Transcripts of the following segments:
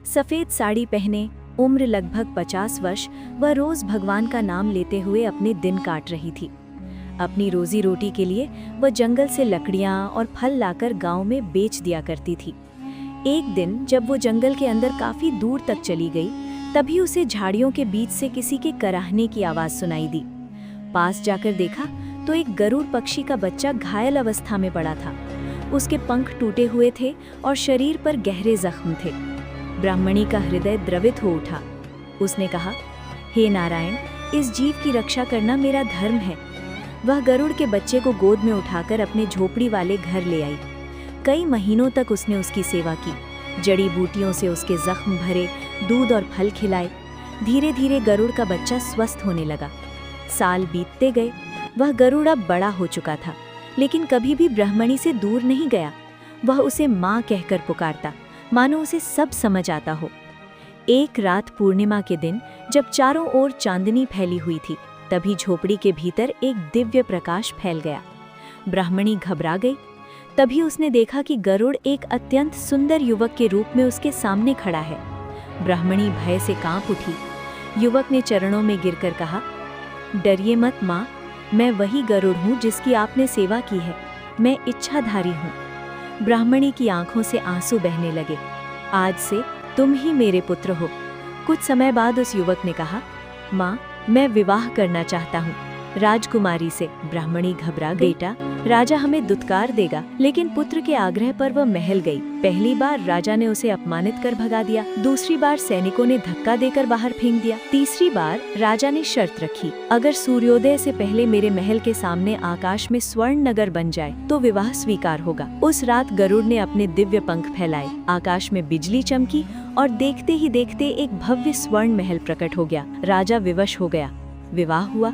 सफ़ेद साड़ी पहने, उम्र लगभग 50 वर्ष, वह रोज़ भगवान का नाम लेते हुए अपने दिन काट रही थी। अपनी रोजी रोटी के लिए वह जंगल से लकड़ियाँ और फल लाकर गांव में बेच दिया करती थी। एक दिन जब वो जंगल के अंदर काफ़ी दूर तक चली गई, तभी उसे झाड़ियों के बीच से किसी के कराहने की आवाज़ सुनाई दी। पास जाकर देखा तो एक गरुड़ पक्षी का बच्चा घायल अवस्था में पड़ा था। उसके पंख टूटे हुए थे और शरीर पर गहरे जख्म थे। ब्राह्मणी का हृदय द्रवित हो उठा। उसने कहा, हे नारायण, इस जीव की रक्षा करना मेरा धर्म है। वह गरुड़ के बच्चे को गोद में उठाकर अपने झोपड़ी वाले घर ले आई। कई महीनों तक उसने उसकी सेवा की, जड़ी बूटियों से उसके जख्म भरे, दूध और फल खिलाए। धीरे धीरे गरुड़ का बच्चा स्वस्थ होने लगा। साल बीतते गए। वह गरुड़ अब बड़ा हो चुका था, लेकिन कभी भी ब्राह्मणी से दूर नहीं गया। वह उसे माँ कहकर पुकारता, मानो उसे सब समझ आता हो। एक रात पूर्णिमा के दिन जब चारों ओर चांदनी फैली हुई थी, तभी झोपड़ी के भीतर एक दिव्य प्रकाश फैल गया। ब्राह्मणी घबरा गई। तभी उसने देखा कि गरुड़ एक अत्यंत सुंदर युवक के रूप में उसके सामने खड़ा है। ब्राह्मणी भय से कांप उठी। युवक ने चरणों में गिरकर कहा, डरिए मत माँ, मैं वही गरुड़ हूँ जिसकी आपने सेवा की है। मैं इच्छाधारी हूँ। ब्राह्मणी की आंखों से आंसू बहने लगे। आज से तुम ही मेरे पुत्र हो। कुछ समय बाद उस युवक ने कहा, माँ, मैं विवाह करना चाहता हूँ राजकुमारी से। ब्राह्मणी घबरा गई। बेटा, राजा हमें दुत्कार देगा। लेकिन पुत्र के आग्रह पर वह महल गई। पहली बार राजा ने उसे अपमानित कर भगा दिया। दूसरी बार सैनिकों ने धक्का देकर बाहर फेंक दिया। तीसरी बार राजा ने शर्त रखी, अगर सूर्योदय से पहले मेरे महल के सामने आकाश में स्वर्ण नगर बन जाए तो विवाह स्वीकार होगा। उस रात गरुड़ ने अपने दिव्य पंख फैलाए, आकाश में बिजली चमकी और देखते ही देखते एक भव्य स्वर्ण महल प्रकट हो गया। राजा विवश हो गया। विवाह हुआ।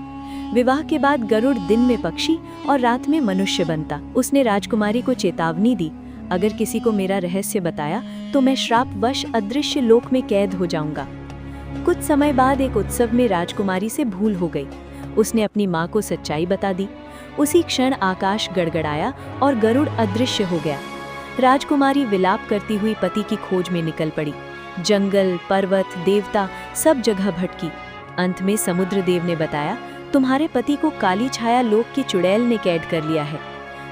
विवाह के बाद गरुड़ दिन में पक्षी और रात में मनुष्य बनता। उसने राजकुमारी को चेतावनी दी, अगर किसी को मेरा रहस्य बताया तो मैं श्रापवश अदृश्य लोक में कैद हो जाऊंगा। कुछ समय बाद एक उत्सव में राजकुमारी से भूल हो गई। उसने अपनी माँ को सच्चाई बता दी। उसी क्षण आकाश गड़गड़ाया और गरुड़ अदृश्य हो गया। राजकुमारी विलाप करती हुई पति की खोज में निकल पड़ी। जंगल, पर्वत, देवता सब जगह भटकी। अंत में समुद्र देव ने बताया, तुम्हारे पति को काली छाया लोक की चुड़ैल ने कैद कर लिया है।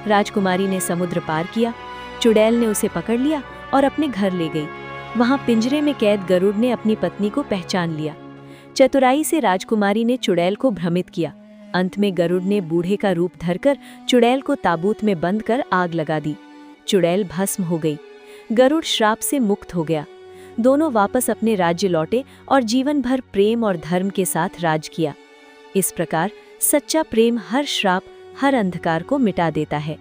राजकुमारी ने समुद्र पार किया। चुड़ैल ने उसे पकड़ लिया और अपने घर ले गई। वहां पिंजरे में कैद गरुड़ ने अपनी पत्नी को पहचान लिया। चतुराई से राजकुमारी ने चुड़ैल को भ्रमित किया। अंत में गरुड़ ने बूढ़े का रूप धरकर चुड़ैल को ताबूत में बंद कर आग लगा दी। चुड़ैल भस्म हो गई। गरुड़ श्राप से मुक्त हो गया। दोनों वापस अपने राज्य लौटे और जीवन भर प्रेम और धर्म के साथ राज किया। इस प्रकार सच्चा प्रेम हर श्राप, हर अंधकार को मिटा देता है।